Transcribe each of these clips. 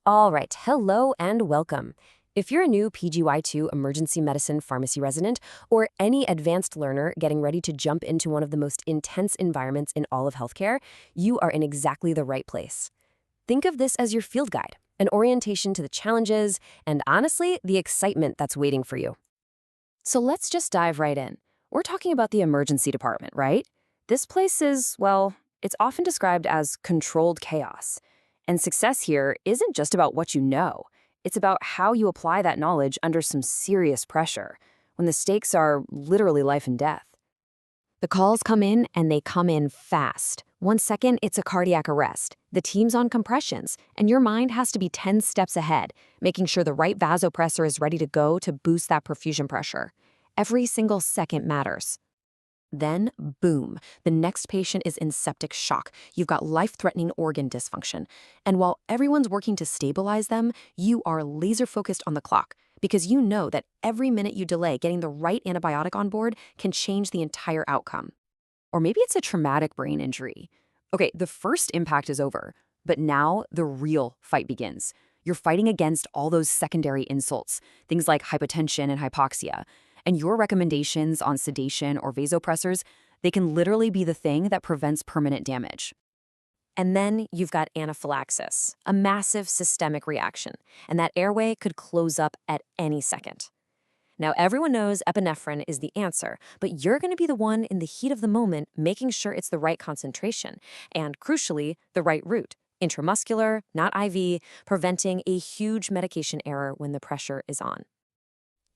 All right, hello and welcome. If you're a new PGY2 emergency medicine pharmacy resident or any advanced learner getting ready to jump into one of the most intense environments in all of healthcare, you are in exactly the right place. Think of this as your field guide, an orientation to the challenges and honestly, the excitement that's waiting for you. So let's just dive right in. We're talking about the emergency department, right? This place is, well, it's often described as controlled chaos. And success here isn't just about what you know, it's about how you apply that knowledge under some serious pressure, when the stakes are literally life and death. The calls come in and they come in fast. 1 second, it's a cardiac arrest. The team's on compressions, and your mind has to be 10 steps ahead, making sure the right vasopressor is ready to go to boost that perfusion pressure. Every single second matters. Then, boom, the next patient is in septic shock. You've got life-threatening organ dysfunction. And while everyone's working to stabilize them, you are laser-focused on the clock because you know that every minute you delay getting the right antibiotic on board can change the entire outcome. Or maybe it's a traumatic brain injury. Okay, the first impact is over, but now the real fight begins. You're fighting against all those secondary insults, things like hypotension and hypoxia. And your recommendations on sedation or vasopressors, they can literally be the thing that prevents permanent damage. And then you've got anaphylaxis, a massive systemic reaction, and that airway could close up at any second. Now, everyone knows epinephrine is the answer, but you're going to be the one in the heat of the moment making sure it's the right concentration and, crucially, the right route. Intramuscular, not IV, preventing a huge medication error when the pressure is on.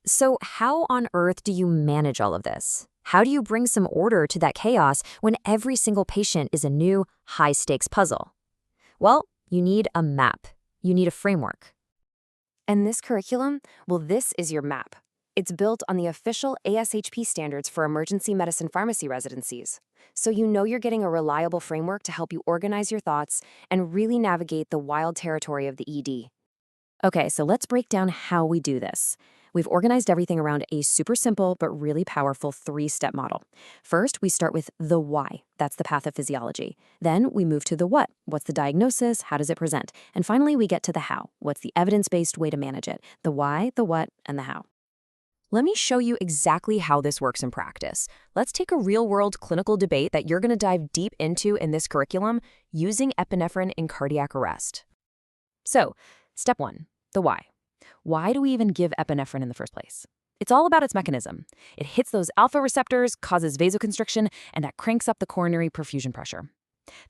So how on earth do you manage all of this? How do you bring some order to that chaos when every single patient is a new, high-stakes puzzle? Well, you need a map. You need a framework. And this curriculum, well, this is your map. It's built on the official ASHP standards for emergency medicine pharmacy residencies. So you know you're getting a reliable framework to help you organize your thoughts and really navigate the wild territory of the ED. Okay, so let's break down how we do this. We've organized everything around a super simple but really powerful 3-step model. First, we start with the why. That's the pathophysiology. Then we move to the what. What's the diagnosis? How does it present? And finally, we get to the how. What's the evidence-based way to manage it? The why, the what, and the how. Let me show you exactly how this works in practice. Let's take a real-world clinical debate that you're going to dive deep into in this curriculum using epinephrine in cardiac arrest. So, step 1, the why. Why do we even give epinephrine in the first place? It's all about its mechanism. It hits those alpha receptors, causes vasoconstriction, and that cranks up the coronary perfusion pressure.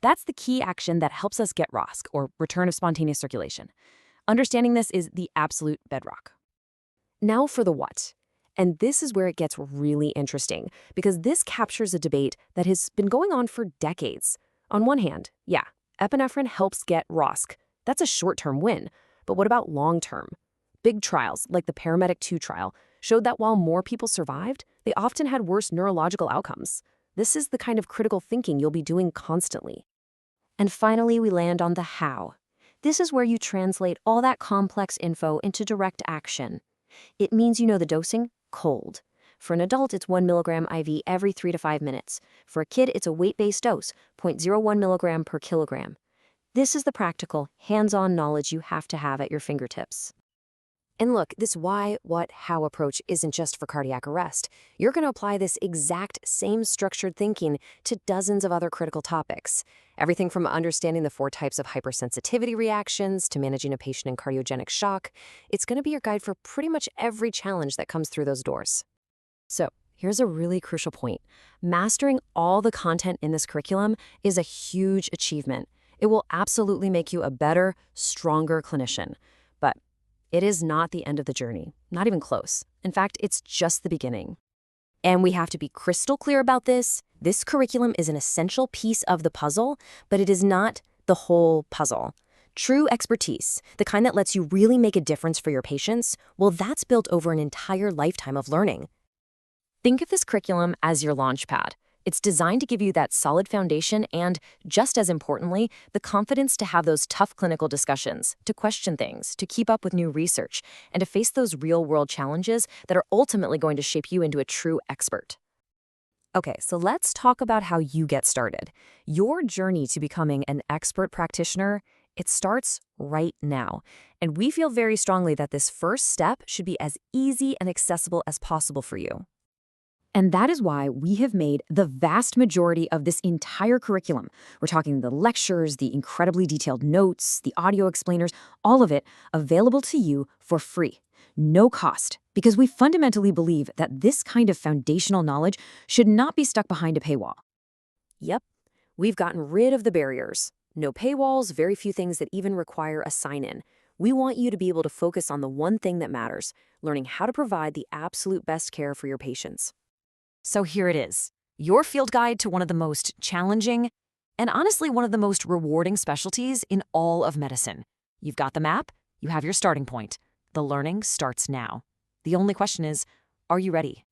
That's the key action that helps us get ROSC, or return of spontaneous circulation. Understanding this is the absolute bedrock. Now for the what. And this is where it gets really interesting, because this captures a debate that has been going on for decades. On one hand, yeah, epinephrine helps get ROSC. That's a short-term win. But what about long-term? Big trials, like the Paramedic 2 trial, showed that while more people survived, they often had worse neurological outcomes. This is the kind of critical thinking you'll be doing constantly. And finally, we land on the how. This is where you translate all that complex info into direct action. It means you know the dosing cold. For an adult, it's 1 milligram IV every 3 to 5 minutes. For a kid, it's a weight-based dose, 0.01 milligram per kilogram. This is the practical, hands-on knowledge you have to have at your fingertips. And look, this why, what, how approach isn't just for cardiac arrest. You're going to apply this exact same structured thinking to dozens of other critical topics. Everything from understanding the 4 types of hypersensitivity reactions to managing a patient in cardiogenic shock. It's going to be your guide for pretty much every challenge that comes through those doors. So, here's a really crucial point. Mastering all the content in this curriculum is a huge achievement. It will absolutely make you a better, stronger clinician. But it is not the end of the journey, not even close. In fact, it's just the beginning. And we have to be crystal clear about this. This curriculum is an essential piece of the puzzle, but it is not the whole puzzle. True expertise, the kind that lets you really make a difference for your patients, well, that's built over an entire lifetime of learning. Think of this curriculum as your launch pad. It's designed to give you that solid foundation and, just as importantly, the confidence to have those tough clinical discussions, to question things, to keep up with new research, and to face those real-world challenges that are ultimately going to shape you into a true expert. Okay, so let's talk about how you get started. Your journey to becoming an expert practitioner It starts right now, and we feel very strongly that this first step should be as easy and accessible as possible for you. And that is why we have made the vast majority of this entire curriculum. We're talking the lectures, the incredibly detailed notes, the audio explainers, all of it available to you for free. No cost, because we fundamentally believe that this kind of foundational knowledge should not be stuck behind a paywall. Yep, we've gotten rid of the barriers. No paywalls, very few things that even require a sign-in. We want you to be able to focus on the one thing that matters, learning how to provide the absolute best care for your patients. So here it is, your field guide to one of the most challenging and honestly one of the most rewarding specialties in all of medicine. You've got the map, you have your starting point. The learning starts now. The only question is, are you ready?